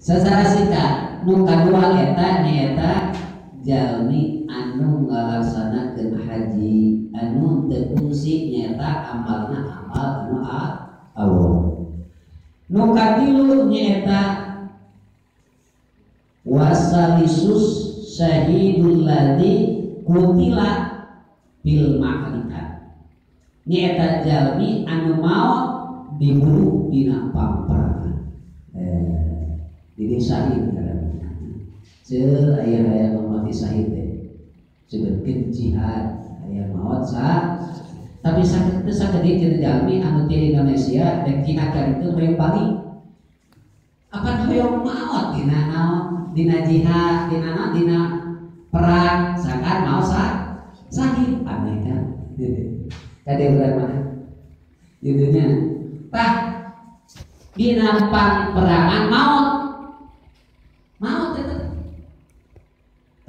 Secara singkat nu kadua eta nyaeta jalmi anu ngalaksanakeun haji anu teu fungsi nyaeta amalna amal anu awal. Nu katilu nyaeta wasalisus syahidul ladzi kutila bil ma'rifat. Nyaeta jalmi anu maot dibunuh dina peperangan. Jadi syahid kadang-kadang. Ceu aya mati syahid teh. Sebutkeun jihad aya maot sa. Tapi sakit teh sakedik jalmi anu ti Indonesia dek jihad itu hoyong bali. Apa hoyong maot dina naon? Dina jihad, dina perang, sangat mau syahid aneh kan. Kade urang mah. Judulnya tah dina perangan maut eta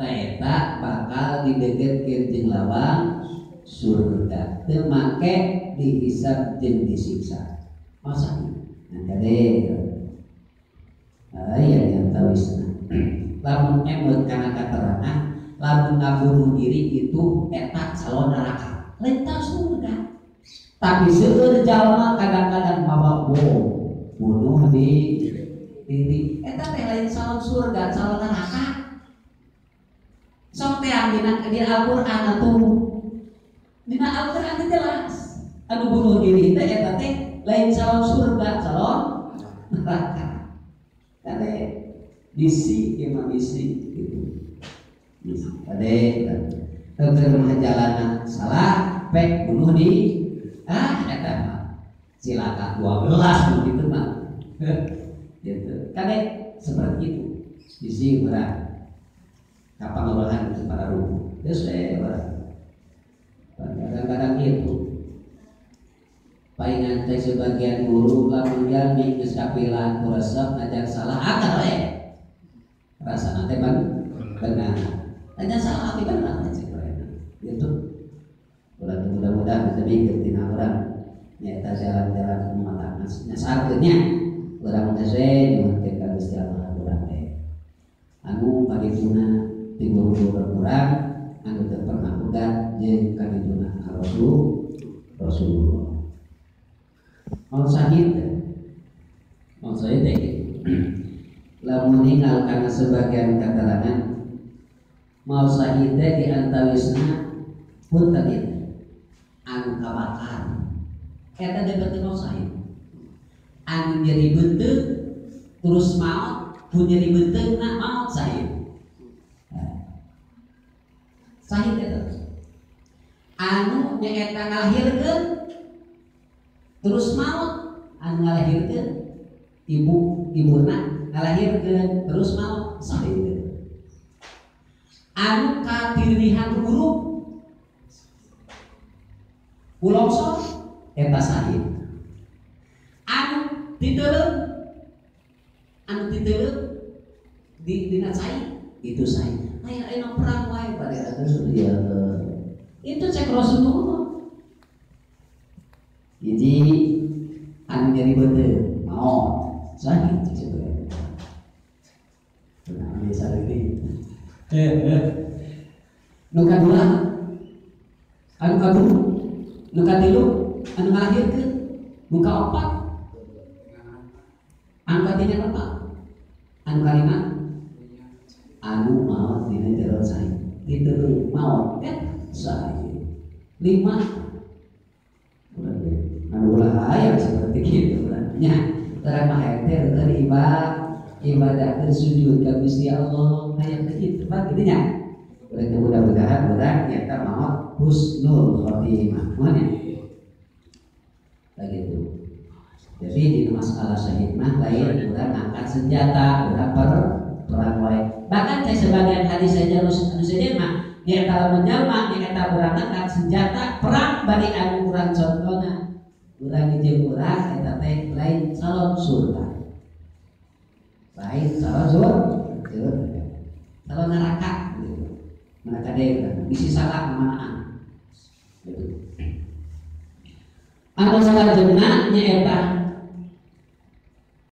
eta bakal didegetkeun jeung lawang surga teu make dihisab jeung disiksa masa kade aya yang tawisna lamun emut kana katerangan lamun ngabunuh diri itu eta calon neraka lain surga. Tapi seueur jalma kadang-kadang mawa bom bunuh di diri eta teh lain calon surga calon neraka. Sok teh dina Al-Qur'an atuh dina Al-Qur'an teh jelas anu bunuh diri teh eta teh lain calon surga calon neraka. Kade bisi imam bisi gitu. Kade teu jalanan salah pek bunuh di eta mah cilaka 12 begitu mah. Gitu. Kade seperti itu. Bisi urang kapangolohan kepada ruh. Geus urang. Kadang-kadang itu. Paingan teh sebagian guru lamun jalmi geus kapilan ku resep ngajak salah akal we. Rasana teh benar. Ngajak salah tapi benar cek gitu. Urang mudah-mudahan bisa mikir tina urang nyaeta jalan-jalan umat nyasarkeunnya urang teh nyuhkeun ka Gusti Allah urang teh anu kadituna ti guru-guru urang anu teu pernah pegat jeung kadituna Rasulullah mau syahid lamun ningal kana sebagian keterangan mau syahid di antawisna punten anu kabakar eta debeutkeun mau syahid anu nyeri beuteug terus maot pun nyeri beuteugna maot syahid syahid eta anu nyaeta ngalahirkeun terus maot anu ngalahirkeun ibuna ngalahirkeun terus maot syahid anu katirnihan huruf ulongso eta syahid anu titeuleum di dina cai itu syahid aya perang wae pada Rasulullah itu cek Rasulullah. Jadi anu nyeri beuteug maot syahid sebenarnya benar biasa lagi nu kadua anu kadua nu katilu anu ngalahirkeun nu kaopat anu katinya apa anu kalima anu maot dina jero syahid itu maot syahid 5 anu ulah aya seperti kitu nya terang mah ente teu ibadah sujud ka Gusti Allah aya kitu mah kitu nya berarti mudah-mudahan urang nyata maot husnul khotimah mana begitu. Jadi di masalah syahid mah lain urang angkat senjata urang perang wae bahkan saya sebagian hadis saja anu saja mah nyata menjelma nyata urang angkat senjata perang bagi anu urang contona urang jeung urang eta teh lain calon surga lain calon surga calon neraka gitu. Mereka deh bisi salah kemanaan gitu. Anu salah jenna nyaeta